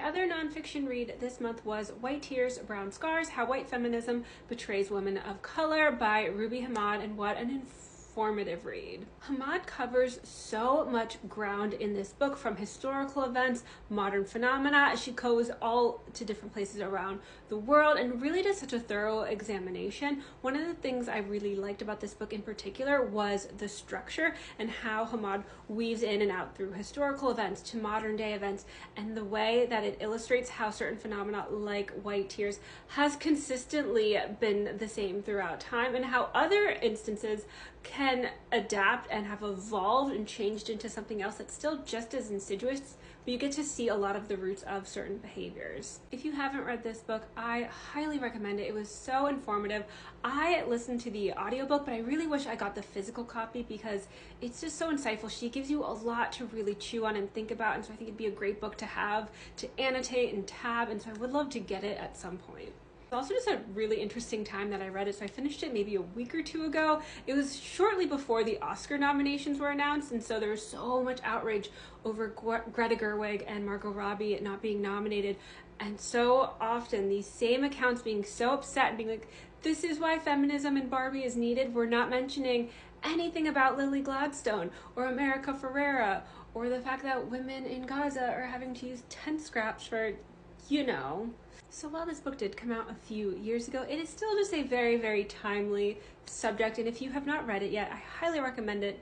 other nonfiction read this month was White Tears, Brown Scars, How White Feminism Betrays Women of Color by Ruby Hamad, and what an informative read. Hamad covers so much ground in this book, from historical events, modern phenomena. She goes all to different places around the world and really does such a thorough examination. One of the things I really liked about this book in particular was the structure and how Hamad weaves in and out through historical events to modern day events, and the way that it illustrates how certain phenomena like white tears has consistently been the same throughout time, and how other instances can adapt and have evolved and changed into something else that's still just as insidious, but you get to see a lot of the roots of certain behaviors. If you haven't read this book, I highly recommend it. It was so informative. I listened to the audiobook, but I really wish I got the physical copy because it's just so insightful. She gives you a lot to really chew on and think about, and so I think it'd be a great book to have to annotate and tab, and so I would love to get it at some point. It's also just a really interesting time that I read it. So I finished it maybe a week or two ago. It was shortly before the Oscar nominations were announced, and so there was so much outrage over Greta Gerwig and Margot Robbie not being nominated. And so often these same accounts being so upset and being like, this is why feminism in Barbie is needed. We're not mentioning anything about Lily Gladstone or America Ferrera or the fact that women in Gaza are having to use tent scraps for, you know. So while this book did come out a few years ago, it is still just a very, very timely subject, and if you have not read it yet, I highly recommend it.